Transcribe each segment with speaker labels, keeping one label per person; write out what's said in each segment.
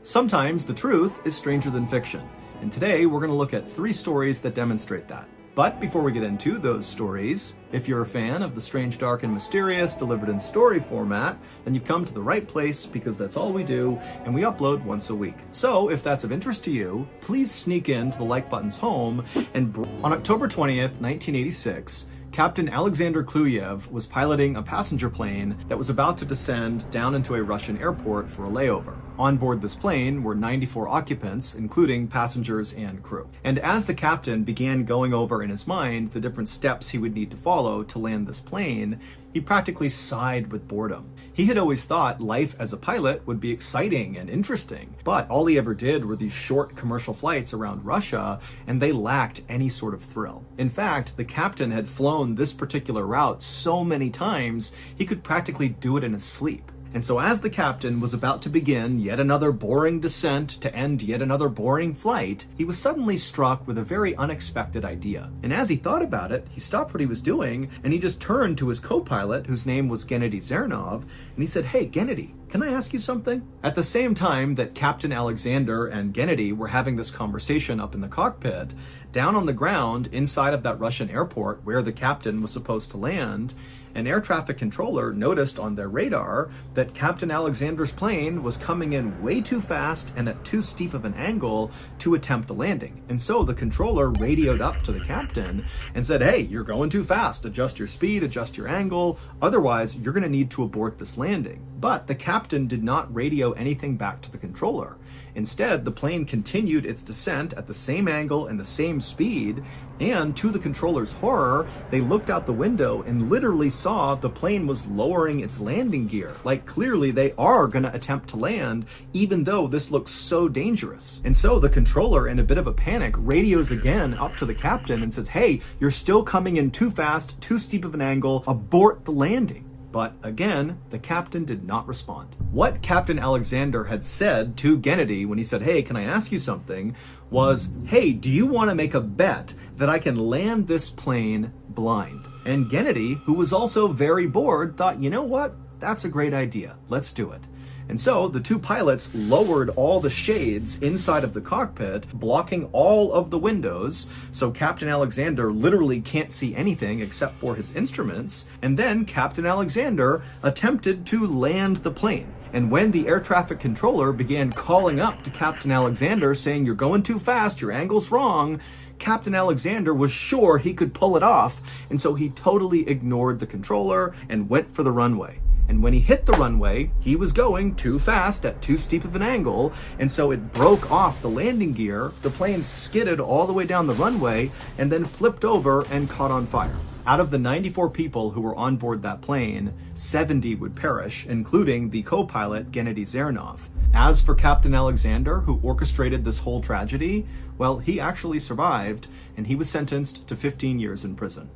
Speaker 1: Sometimes the truth is stranger than fiction, and today we're going to look at 3 stories that demonstrate that. But before we get into those stories, if you're a fan of the strange, dark, and mysterious delivered in story format, then you've come to the right place because that's all we do, and we upload once a week. So if that's of interest to you, please sneak into the like button's home. And on October 20th, 1986, Captain Alexander Kluyev was piloting a passenger plane that was about to descend down into a Russian airport for a layover. On board this plane were 94 occupants, including passengers and crew. And as the captain began going over in his mind the different steps he would need to follow to land this plane, he practically sighed with boredom. He had always thought life as a pilot would be exciting and interesting, but all he ever did were these short commercial flights around Russia, and they lacked any sort of thrill. In fact, the captain had flown this particular route so many times, he could practically do it in his sleep. And so as the captain was about to begin yet another boring descent to end yet another boring flight, he was suddenly struck with a very unexpected idea. And as he thought about it, he stopped what he was doing and he just turned to his co-pilot, whose name was Gennady Zernov, and he said, "Hey, Gennady, can I ask you something?" At the same time that Captain Alexander and Gennady were having this conversation up in the cockpit, down on the ground inside of that Russian airport where the captain was supposed to land, an air traffic controller noticed on their radar that Captain Alexander's plane was coming in way too fast and at too steep of an angle to attempt a landing. And so the controller radioed up to the captain and said, "Hey, you're going too fast. Adjust your speed, adjust your angle. Otherwise, you're going to need to abort this landing." But the captain did not radio anything back to the controller. Instead, the plane continued its descent at the same angle and the same speed, and to the controller's horror, they looked out the window and literally saw the plane was lowering its landing gear. Like, clearly they are going to attempt to land, even though this looks so dangerous. And so the controller, in a bit of a panic, radios again up to the captain and says, "Hey, you're still coming in too fast, too steep of an angle, abort the landing." But again, the captain did not respond. What Captain Alexander had said to Gennady when he said, "Hey, can I ask you something?" was, "Hey, do you want to make a bet that I can land this plane blind?" And Gennady, who was also very bored, thought, "You know what? That's a great idea. Let's do it." And so the 2 pilots lowered all the shades inside of the cockpit, blocking all of the windows, so Captain Alexander literally can't see anything except for his instruments. And then Captain Alexander attempted to land the plane. And when the air traffic controller began calling up to Captain Alexander saying, "You're going too fast, your angle's wrong," Captain Alexander was sure he could pull it off, and so he totally ignored the controller and went for the runway. And when he hit the runway, he was going too fast at too steep of an angle, and so it broke off the landing gear. The plane skidded all the way down the runway and then flipped over and caught on fire. Out of the 94 people who were on board that plane, 70 would perish, including the co-pilot Gennady Zernov. As for Captain Alexander, who orchestrated this whole tragedy, well, he actually survived, and he was sentenced to 15 years in prison.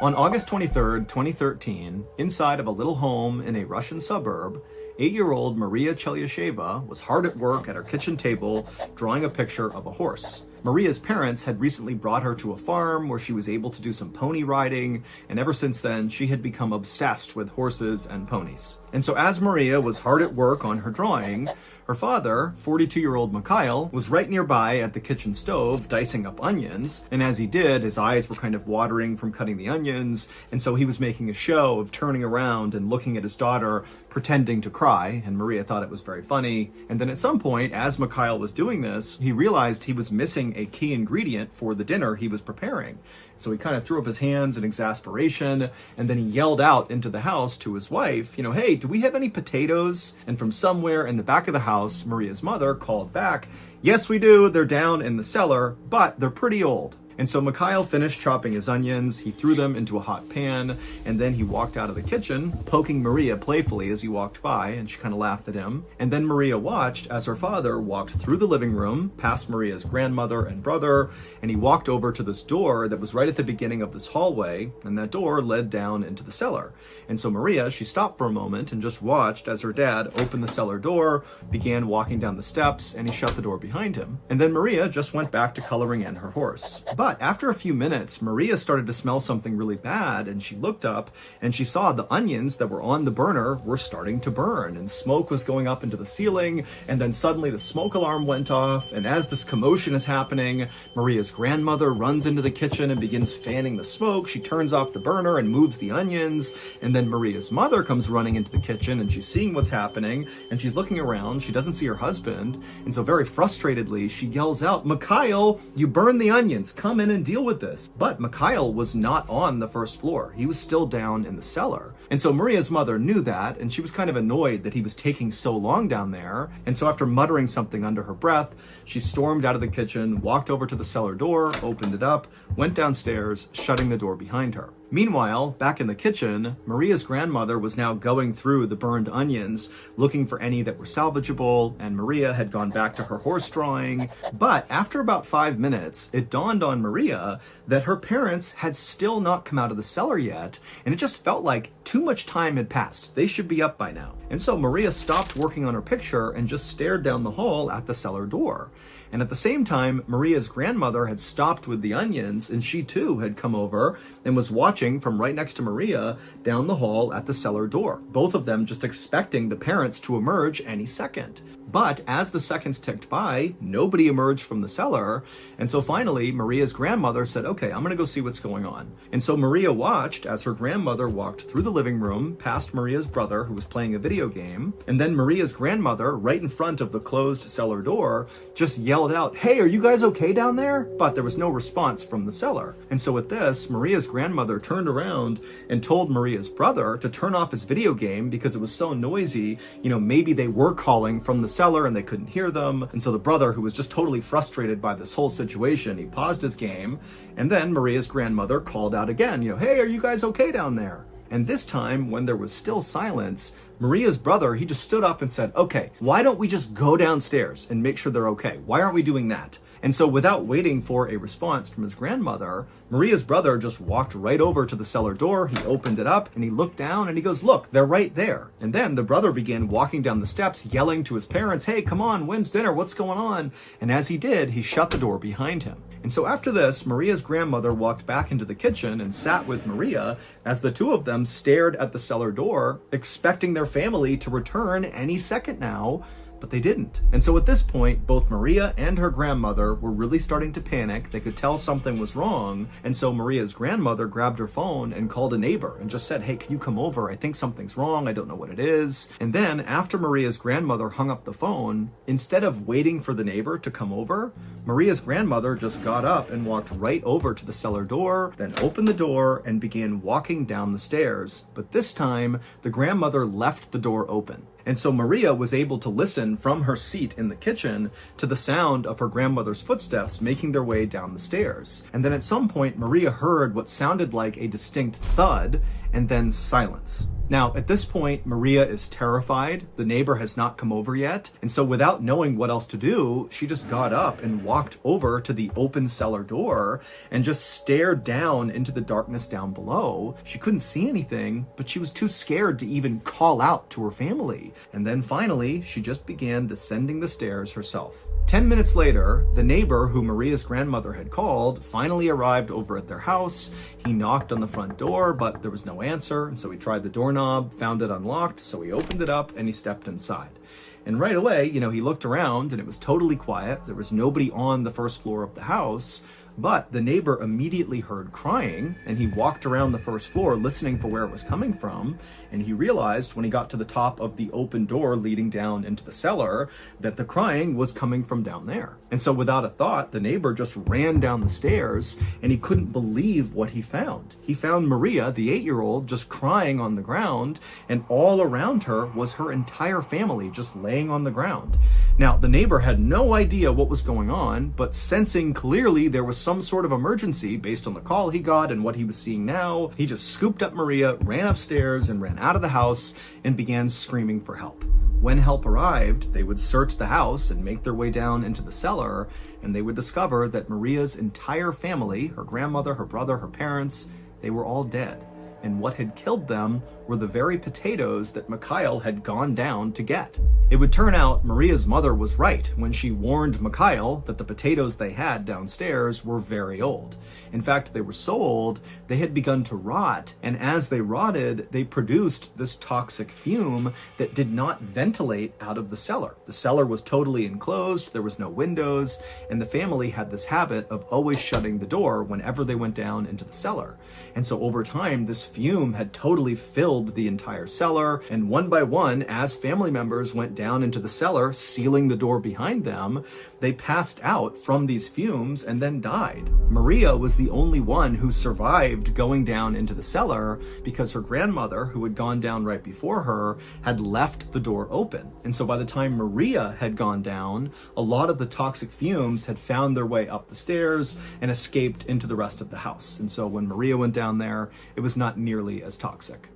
Speaker 1: On August 23rd, 2013, inside of a little home in a Russian suburb, 8-year-old Maria Chelyasheva was hard at work at her kitchen table drawing a picture of a horse. Maria's parents had recently brought her to a farm where she was able to do some pony riding, and ever since then, she had become obsessed with horses and ponies. And so as Maria was hard at work on her drawing, her father, 42-year-old Mikhail, was right nearby at the kitchen stove dicing up onions, and as he did, his eyes were kind of watering from cutting the onions, and so he was making a show of turning around and looking at his daughter, pretending to cry, and Maria thought it was very funny. And then at some point, as Mikhail was doing this, he realized he was missing a key ingredient for the dinner he was preparing. So he kind of threw up his hands in exasperation, and then he yelled out into the house to his wife, "Hey, do we have any potatoes?" And from somewhere in the back of the house, Maria's mother called back, "Yes, we do. They're down in the cellar, but they're pretty old." And so Mikhail finished chopping his onions, he threw them into a hot pan, and then he walked out of the kitchen, poking Maria playfully as he walked by, and she kind of laughed at him. And then Maria watched as her father walked through the living room, past Maria's grandmother and brother, and he walked over to this door that was right at the beginning of this hallway, and that door led down into the cellar. And so Maria, she stopped for a moment and just watched as her dad opened the cellar door, began walking down the steps, and he shut the door behind him. And then Maria just went back to coloring in her horse. But after a few minutes, Maria started to smell something really bad, and she looked up and she saw the onions that were on the burner were starting to burn, and smoke was going up into the ceiling, and then suddenly the smoke alarm went off, and as this commotion is happening, Maria's grandmother runs into the kitchen and begins fanning the smoke. She turns off the burner and moves the onions, and then Maria's mother comes running into the kitchen, and she's seeing what's happening, and she's looking around. She doesn't see her husband, and so very frustratedly, she yells out, "Mikhail, you burned the onions. Come in and deal with this." But Mikhail was not on the first floor. He was still down in the cellar. And so Maria's mother knew that, and she was kind of annoyed that he was taking so long down there. And so after muttering something under her breath, she stormed out of the kitchen, walked over to the cellar door, opened it up, went downstairs, shutting the door behind her. Meanwhile, back in the kitchen, Maria's grandmother was now going through the burned onions, looking for any that were salvageable, and Maria had gone back to her horse drawing. But after about 5 minutes, it dawned on Maria that her parents had still not come out of the cellar yet, and it just felt like too much time had passed. They should be up by now. And so Maria stopped working on her picture and just stared down the hall at the cellar door. And at the same time, Maria's grandmother had stopped with the onions, and she too had come over and was watching from right next to Maria down the hall at the cellar door. Both of them just expecting the parents to emerge any second. But as the seconds ticked by, nobody emerged from the cellar. And so finally, Maria's grandmother said, "Okay, I'm going to go see what's going on." And so Maria watched as her grandmother walked through the living room past Maria's brother, who was playing a video game. And then Maria's grandmother, right in front of the closed cellar door, just yelled out, "Hey, are you guys okay down there?" But there was no response from the cellar. And so with this, Maria's grandmother turned around and told Maria's brother to turn off his video game because it was so noisy. Maybe they were calling from the cellar and they couldn't hear them. And so the brother, who was just totally frustrated by this whole situation, he paused his game, and then Maria's grandmother called out again, "Hey, are you guys okay down there?" And this time, when there was still silence, Maria's brother, he just stood up and said, "Okay, why don't we just go downstairs and make sure they're okay? Why aren't we doing that?" And so without waiting for a response from his grandmother, Maria's brother just walked right over to the cellar door. He opened it up and he looked down and he goes, "Look, they're right there." And then the brother began walking down the steps, yelling to his parents, "Hey, come on, when's dinner? What's going on?" And as he did, he shut the door behind him. And so after this, Maria's grandmother walked back into the kitchen and sat with Maria as the two of them stared at the cellar door, expecting their family to return any second now. But they didn't. And so at this point, both Maria and her grandmother were really starting to panic. They could tell something was wrong. And so Maria's grandmother grabbed her phone and called a neighbor and just said, "Hey, can you come over? I think something's wrong. I don't know what it is." And then after Maria's grandmother hung up the phone, instead of waiting for the neighbor to come over, Maria's grandmother just got up and walked right over to the cellar door, then opened the door and began walking down the stairs. But this time, the grandmother left the door open. And so Maria was able to listen from her seat in the kitchen to the sound of her grandmother's footsteps making their way down the stairs. And then at some point, Maria heard what sounded like a distinct thud and then silence. Now, at this point, Maria is terrified. The neighbor has not come over yet. And so without knowing what else to do, she just got up and walked over to the open cellar door and just stared down into the darkness down below. She couldn't see anything, but she was too scared to even call out to her family. And then finally, she just began descending the stairs herself. 10 minutes later, the neighbor who Maria's grandmother had called finally arrived over at their house. He knocked on the front door, but there was no answer. And so he tried the doorknob, found it unlocked. So he opened it up and he stepped inside. And right away, he looked around and it was totally quiet. There was nobody on the first floor of the house. But the neighbor immediately heard crying, and he walked around the first floor listening for where it was coming from, and he realized when he got to the top of the open door leading down into the cellar that the crying was coming from down there. And so without a thought, the neighbor just ran down the stairs, and he couldn't believe what he found. He found Maria, the 8-year-old, just crying on the ground, and all around her was her entire family just laying on the ground. Now, the neighbor had no idea what was going on, but sensing clearly there was some sort of emergency based on the call he got and what he was seeing now, he just scooped up Maria, ran upstairs and ran out of the house and began screaming for help. When help arrived, they would search the house and make their way down into the cellar, and they would discover that Maria's entire family, her grandmother, her brother, her parents, they were all dead. And what had killed them were the very potatoes that Mikhail had gone down to get. It would turn out Maria's mother was right when she warned Mikhail that the potatoes they had downstairs were very old. In fact, they were so old, they had begun to rot, and as they rotted, they produced this toxic fume that did not ventilate out of the cellar. The cellar was totally enclosed, there was no windows, and the family had this habit of always shutting the door whenever they went down into the cellar. And so over time, this fume had totally filled the entire cellar, and one by one, as family members went down into the cellar, sealing the door behind them, they passed out from these fumes and then died. Maria was the only one who survived going down into the cellar because her grandmother, who had gone down right before her, had left the door open. And so by the time Maria had gone down, a lot of the toxic fumes had found their way up the stairs and escaped into the rest of the house. And so when Maria went down there, it was not nearly as toxic.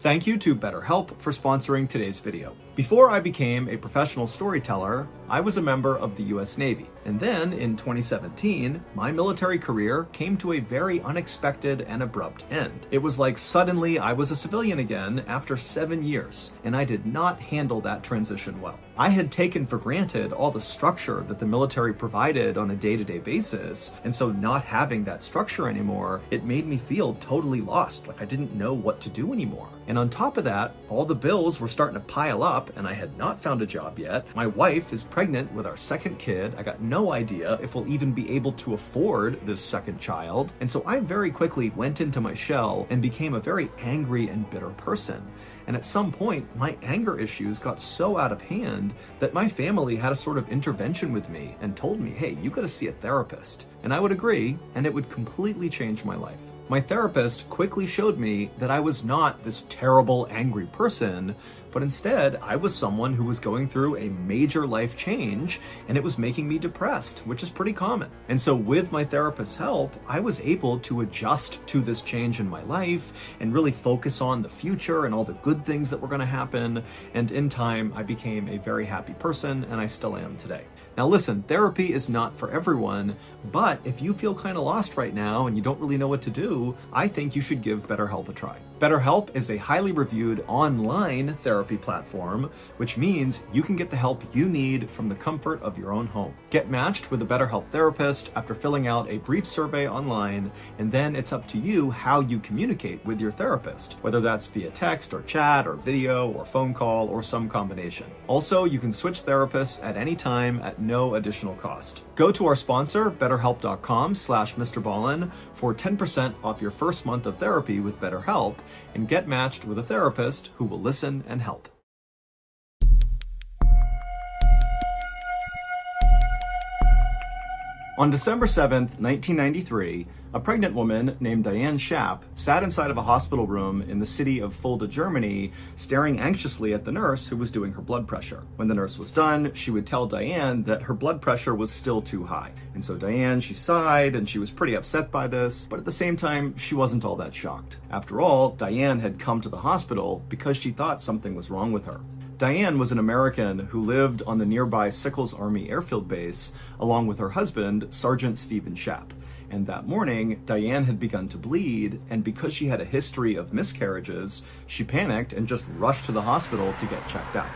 Speaker 1: Thank you to BetterHelp for sponsoring today's video. Before I became a professional storyteller, I was a member of the US Navy. And then in 2017, my military career came to a very unexpected and abrupt end. It was like suddenly I was a civilian again after 7 years, and I did not handle that transition well. I had taken for granted all the structure that the military provided on a day-to-day basis, and so not having that structure anymore, it made me feel totally lost, like I didn't know what to do anymore. And on top of that, all the bills were starting to pile up, and I had not found a job yet. My wife is pregnant with our second kid. I got no idea if we'll even be able to afford this second child. And so I very quickly went into my shell and became a very angry and bitter person. And at some point, my anger issues got so out of hand that my family had a sort of intervention with me and told me, hey, you gotta see a therapist. And I would agree, and it would completely change my life. My therapist quickly showed me that I was not this terrible, angry person, but instead I was someone who was going through a major life change, and it was making me depressed, which is pretty common. And so with my therapist's help, I was able to adjust to this change in my life and really focus on the future and all the good things that were going to happen. And in time, I became a very happy person, and I still am today. Now listen, therapy is not for everyone, but if you feel kind of lost right now and you don't really know what to do, I think you should give BetterHelp a try. BetterHelp is a highly reviewed online therapy platform, which means you can get the help you need from the comfort of your own home. Get matched with a BetterHelp therapist after filling out a brief survey online, and then it's up to you how you communicate with your therapist, whether that's via text or chat or video or phone call or some combination. Also, you can switch therapists at any time at no additional cost. Go to our sponsor, betterhelp.com/MrBallin for 10% off your first month of therapy with BetterHelp, and get matched with a therapist who will listen and help. On December 7th, 1993, a pregnant woman named Diane Schaap sat inside of a hospital room in the city of Fulda, Germany, staring anxiously at the nurse who was doing her blood pressure. When the nurse was done, she would tell Diane that her blood pressure was still too high. And so Diane, she sighed, and she was pretty upset by this, but at the same time, she wasn't all that shocked. After all, Diane had come to the hospital because she thought something was wrong with her. Diane was an American who lived on the nearby Sickles Army Airfield Base along with her husband, Sergeant Stephen Schaap. And that morning, Diane had begun to bleed, and because she had a history of miscarriages, she panicked and just rushed to the hospital to get checked out.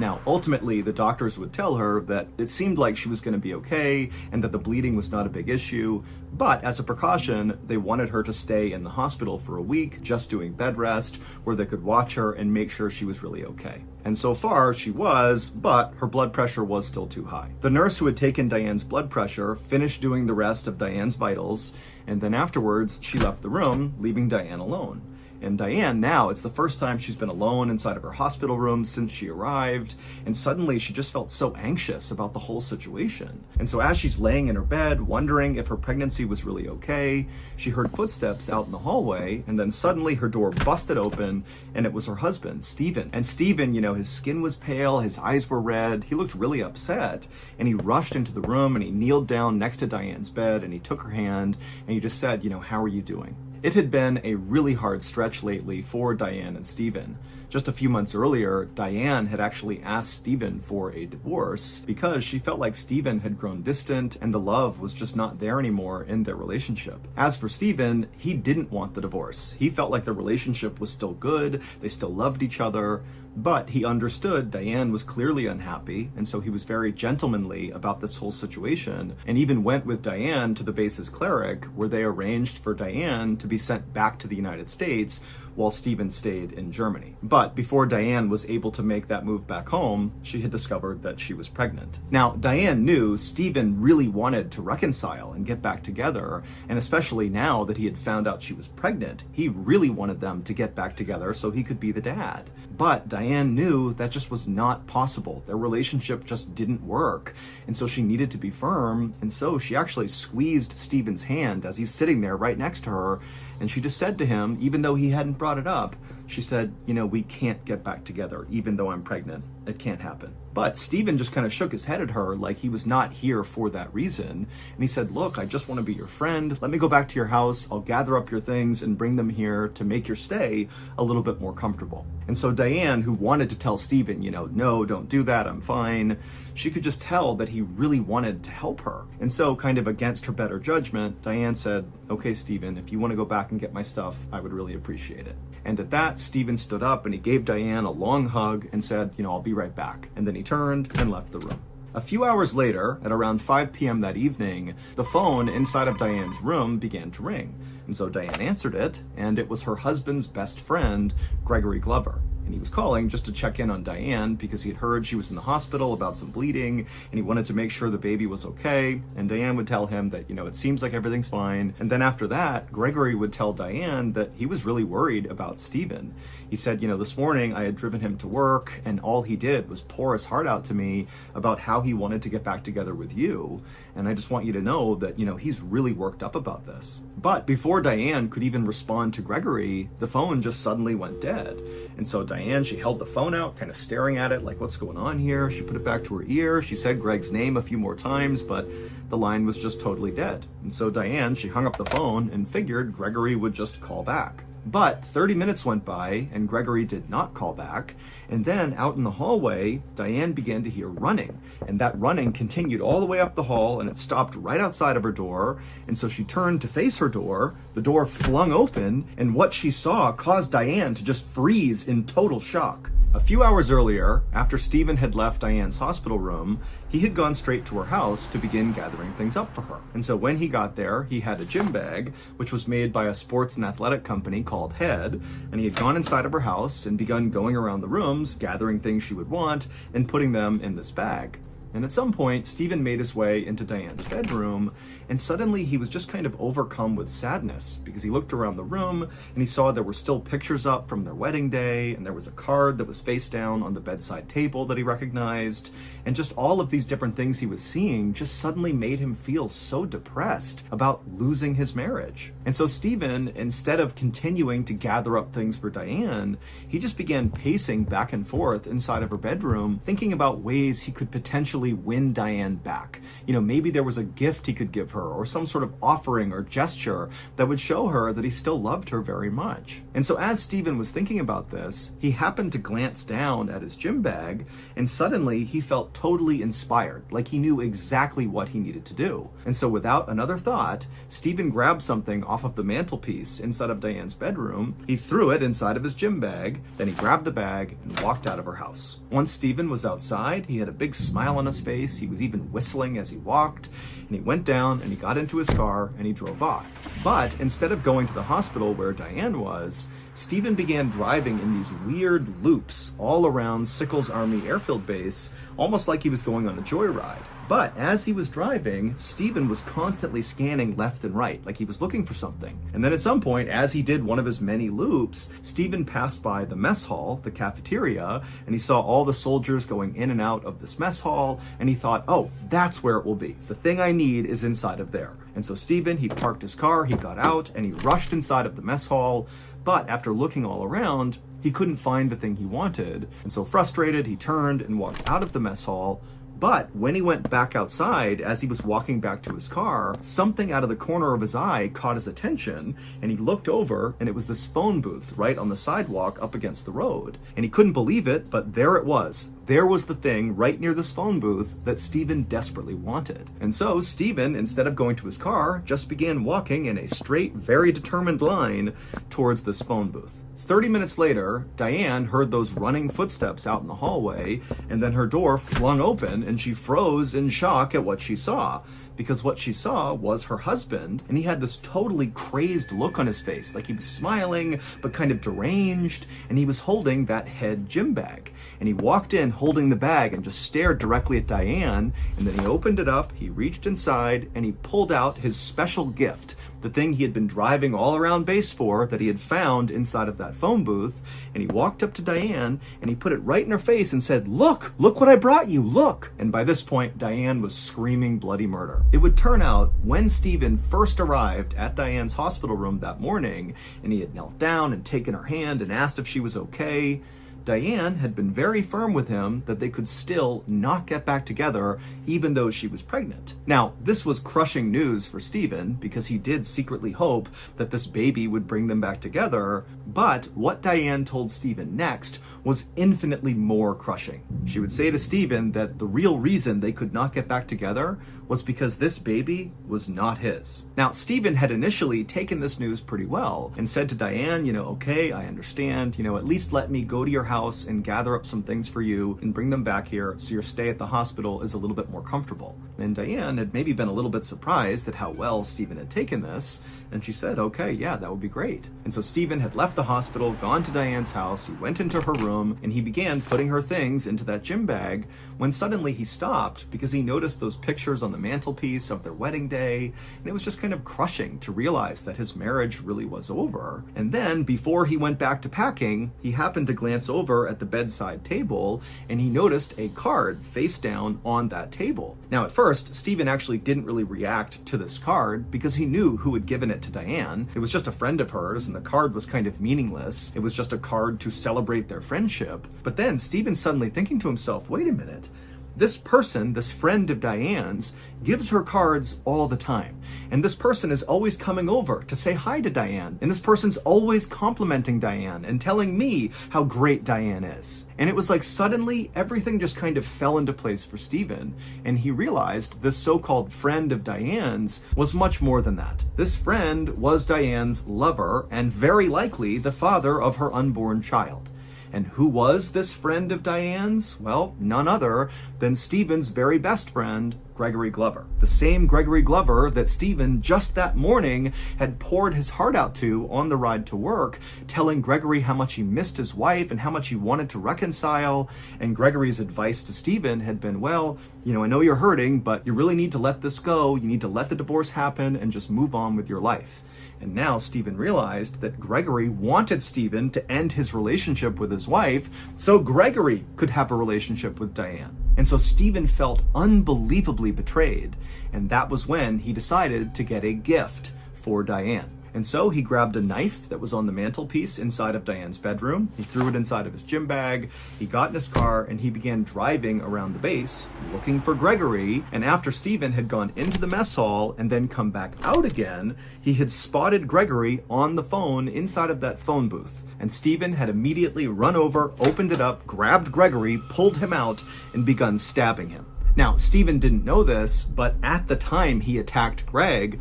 Speaker 1: Now, ultimately, the doctors would tell her that it seemed like she was going to be okay and that the bleeding was not a big issue, but as a precaution, they wanted her to stay in the hospital for a week, just doing bed rest, where they could watch her and make sure she was really okay. And so far, she was, but her blood pressure was still too high. The nurse who had taken Diane's blood pressure finished doing the rest of Diane's vitals, and then afterwards, she left the room, leaving Diane alone. And Diane, now, it's the first time she's been alone inside of her hospital room since she arrived, and suddenly she just felt so anxious about the whole situation. And so as she's laying in her bed, wondering if her pregnancy was really okay, she heard footsteps out in the hallway, and then suddenly her door busted open, and it was her husband, Stephen. And Stephen, his skin was pale, his eyes were red, he looked really upset, and he rushed into the room, and he kneeled down next to Diane's bed, and he took her hand, and he just said, how are you doing? It had been a really hard stretch lately for Diane and Stephen. Just a few months earlier, Diane had actually asked Stephen for a divorce because she felt like Stephen had grown distant and the love was just not there anymore in their relationship. As for Stephen, he didn't want the divorce. He felt like the relationship was still good, they still loved each other, but he understood Diane was clearly unhappy, and so he was very gentlemanly about this whole situation, and even went with Diane to the base's cleric, where they arranged for Diane to be sent back to the United States while Stephen stayed in Germany. But before Diane was able to make that move back home, she had discovered that she was pregnant. Now, Diane knew Stephen really wanted to reconcile and get back together, and especially now that he had found out she was pregnant, he really wanted them to get back together so he could be the dad. But Diane knew that just was not possible. Their relationship just didn't work, and so she needed to be firm, and so she actually squeezed Stephen's hand as he's sitting there right next to her, and she just said to him, even though he hadn't brought it up, she said, we can't get back together, even though I'm pregnant. It can't happen. But Stephen just kind of shook his head at her like he was not here for that reason. And he said, look, I just want to be your friend. Let me go back to your house. I'll gather up your things and bring them here to make your stay a little bit more comfortable. And so Diane, who wanted to tell Stephen, no, don't do that, I'm fine, she could just tell that he really wanted to help her. And so, kind of against her better judgment, Diane said, okay, Stephen, if you want to go back and get my stuff, I would really appreciate it. And at that, Stephen stood up and he gave Diane a long hug and said, I'll be right back. And then he turned and left the room. A few hours later, at around 5 p.m. that evening, the phone inside of Diane's room began to ring. And so Diane answered it, and it was her husband's best friend, Gregory Glover. And he was calling just to check in on Diane because he had heard she was in the hospital about some bleeding, and he wanted to make sure the baby was okay. And Diane would tell him that, it seems like everything's fine. And then after that, Gregory would tell Diane that he was really worried about Stephen. He said, this morning I had driven him to work, and all he did was pour his heart out to me about how he wanted to get back together with you. And I just want you to know that, he's really worked up about this. But before Diane could even respond to Gregory, the phone just suddenly went dead. And so Diane, she held the phone out, kind of staring at it like, what's going on here? She put it back to her ear. She said Greg's name a few more times, but the line was just totally dead. And so Diane, she hung up the phone and figured Gregory would just call back. But 30 minutes went by and Gregory did not call back. And then out in the hallway, Diane began to hear running. And that running continued all the way up the hall and it stopped right outside of her door. And so she turned to face her door. The door flung open and what she saw caused Diane to just freeze in total shock. A few hours earlier, after Stephen had left Diane's hospital room, he had gone straight to her house to begin gathering things up for her. And so when he got there, he had a gym bag, which was made by a sports and athletic company called Head, and he had gone inside of her house and begun going around the rooms, gathering things she would want, and putting them in this bag. And at some point, Stephen made his way into Diane's bedroom, and suddenly he was just kind of overcome with sadness because he looked around the room and he saw there were still pictures up from their wedding day, and there was a card that was face down on the bedside table that he recognized, and just all of these different things he was seeing just suddenly made him feel so depressed about losing his marriage. And so Stephen, instead of continuing to gather up things for Diane, he just began pacing back and forth inside of her bedroom, thinking about ways he could potentially win Diane back. Maybe there was a gift he could give her or some sort of offering or gesture that would show her that he still loved her very much. And so as Stephen was thinking about this, he happened to glance down at his gym bag and suddenly he felt totally inspired, like he knew exactly what he needed to do. And so without another thought, Stephen grabbed something off of the mantelpiece inside of Diane's bedroom, he threw it inside of his gym bag, then he grabbed the bag and walked out of her house. Once Stephen was outside, he had a big smile on his face, he was even whistling as he walked, and he went down and he got into his car and he drove off. But instead of going to the hospital where Diane was, Stephen began driving in these weird loops all around Sickles Army Airfield Base, almost like he was going on a joyride. But as he was driving, Stephen was constantly scanning left and right, like he was looking for something. And then at some point, as he did one of his many loops, Stephen passed by the mess hall, the cafeteria, and he saw all the soldiers going in and out of this mess hall, and he thought, oh, that's where it will be. The thing I need is inside of there. And so Stephen, he parked his car, he got out, and he rushed inside of the mess hall. But after looking all around, he couldn't find the thing he wanted. And so frustrated, he turned and walked out of the mess hall, But when he went back outside, as he was walking back to his car, something out of the corner of his eye caught his attention, and he looked over, and it was this phone booth right on the sidewalk up against the road. And he couldn't believe it, but there it was. There was the thing right near this phone booth that Stephen desperately wanted. And so Stephen, instead of going to his car, just began walking in a straight, very determined line towards this phone booth. 30 minutes later, Diane heard those running footsteps out in the hallway, and then her door flung open, and she froze in shock at what she saw. Because what she saw was her husband, and he had this totally crazed look on his face, like he was smiling, but kind of deranged, and he was holding that head gym bag. And he walked in holding the bag and just stared directly at Diane, and then he opened it up, he reached inside, and he pulled out his special gift, the thing he had been driving all around base for, that he had found inside of that phone booth, and he walked up to Diane, and he put it right in her face and said, "Look what I brought you, look!" And by this point, Diane was screaming bloody murder. It would turn out, when Stephen first arrived at Diane's hospital room that morning, and he had knelt down and taken her hand and asked if she was okay, Diane had been very firm with him that they could still not get back together even though she was pregnant. Now, this was crushing news for Stephen because he did secretly hope that this baby would bring them back together, but what Diane told Stephen next was infinitely more crushing. She would say to Stephen that the real reason they could not get back together was because this baby was not his. Now, Stephen had initially taken this news pretty well and said to Diane, okay, I understand, at least let me go to your house and gather up some things for you and bring them back here so your stay at the hospital is a little bit more comfortable. And Diane had maybe been a little bit surprised at how well Stephen had taken this, and she said, okay, yeah, that would be great. And so Stephen had left the hospital, gone to Diane's house, he went into her room, and he began putting her things into that gym bag when suddenly he stopped because he noticed those pictures on the mantelpiece of their wedding day, and it was just kind of crushing to realize that his marriage really was over. And then, before he went back to packing, he happened to glance over at the bedside table, and he noticed a card face down on that table. Now, at first, Stephen actually didn't really react to this card because he knew who had given it to Diane. It was just a friend of hers, and the card was kind of meaningless. It was just a card to celebrate their friendship. But then Stephen's suddenly thinking to himself, wait a minute, this person, this friend of Diane's, gives her cards all the time. And this person is always coming over to say hi to Diane. And this person's always complimenting Diane and telling me how great Diane is. And it was like suddenly everything just kind of fell into place for Stephen. And he realized this so-called friend of Diane's was much more than that. This friend was Diane's lover and very likely the father of her unborn child. And who was this friend of Diane's? Well, none other than Stephen's very best friend, Gregory Glover. The same Gregory Glover that Stephen just that morning had poured his heart out to on the ride to work, telling Gregory how much he missed his wife and how much he wanted to reconcile. And Gregory's advice to Stephen had been, well, I know you're hurting, but you really need to let this go. You need to let the divorce happen and just move on with your life. And now Stephen realized that Gregory wanted Stephen to end his relationship with his wife so Gregory could have a relationship with Diane. And so Stephen felt unbelievably betrayed, and that was when he decided to get a gift for Diane. And so he grabbed a knife that was on the mantelpiece inside of Diane's bedroom. He threw it inside of his gym bag. He got in his car and he began driving around the base looking for Gregory. And after Stephen had gone into the mess hall and then come back out again, he had spotted Gregory on the phone inside of that phone booth. And Stephen had immediately run over, opened it up, grabbed Gregory, pulled him out, and begun stabbing him. Now, Stephen didn't know this, but at the time he attacked Greg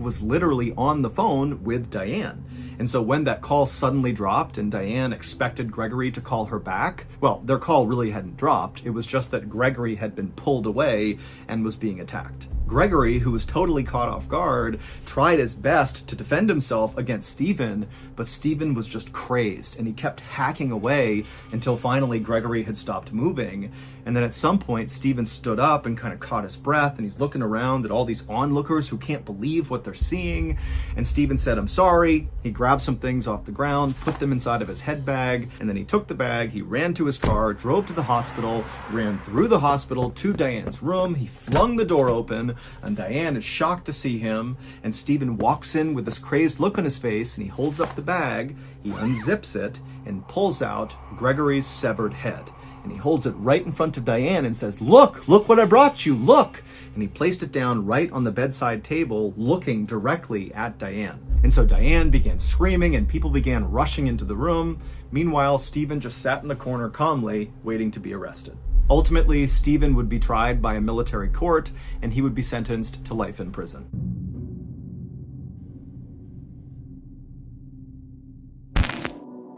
Speaker 1: was literally on the phone with Diane. And so when that call suddenly dropped and Diane expected Gregory to call her back, well, their call really hadn't dropped. It was just that Gregory had been pulled away and was being attacked. Gregory, who was totally caught off guard, tried his best to defend himself against Stephen, but Stephen was just crazed and he kept hacking away until finally Gregory had stopped moving. And then at some point, Stephen stood up and kind of caught his breath, and he's looking around at all these onlookers who can't believe what they're seeing. And Stephen said, "I'm sorry." He grabbed some things off the ground, put them inside of his head bag, and then he took the bag, he ran to his car, drove to the hospital, ran through the hospital to Diane's room. He flung the door open, and Diane is shocked to see him. And Stephen walks in with this crazed look on his face, and he holds up the bag, he unzips it, and pulls out Gregory's severed head. and he holds it right in front of Diane and says, look what I brought you, look. And he placed it down right on the bedside table, looking directly at Diane. And so Diane began screaming and people began rushing into the room. Meanwhile, Stephen just sat in the corner calmly, waiting to be arrested. Ultimately, Stephen would be tried by a military court and he would be sentenced to life in prison.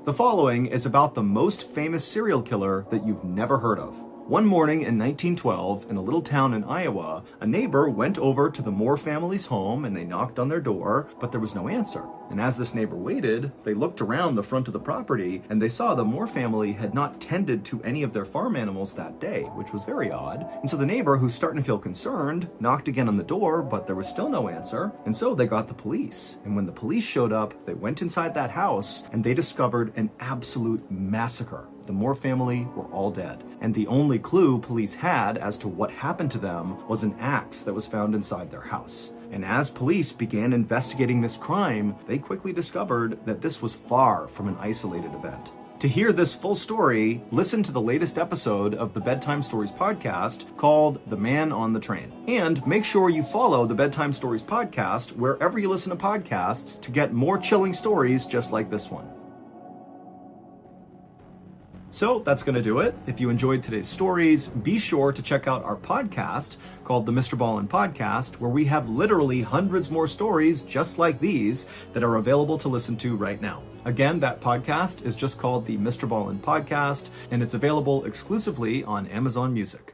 Speaker 1: The following is about the most famous serial killer that you've never heard of. One morning in 1912, in a little town in Iowa, a neighbor went over to the Moore family's home and they knocked on their door, but there was no answer. And as this neighbor waited, they looked around the front of the property and they saw the Moore family had not tended to any of their farm animals that day, which was very odd. And so the neighbor, who's starting to feel concerned, knocked again on the door, but there was still no answer. And so they got the police. And when the police showed up, they went inside that house and they discovered an absolute massacre. The Moore family were all dead, and the only clue police had as to what happened to them was an axe that was found inside their house. And as police began investigating this crime, they quickly discovered that this was far from an isolated event. To hear this full story, listen to the latest episode of the Bedtime Stories podcast called The Man on the Train. And make sure you follow the Bedtime Stories podcast wherever you listen to podcasts to get more chilling stories just like this one. So that's going to do it. If you enjoyed today's stories, be sure to check out our podcast called the Mr. Ballin Podcast, where we have literally hundreds more stories just like these that are available to listen to right now. Again, that podcast is just called the Mr. Ballin Podcast, and it's available exclusively on Amazon Music.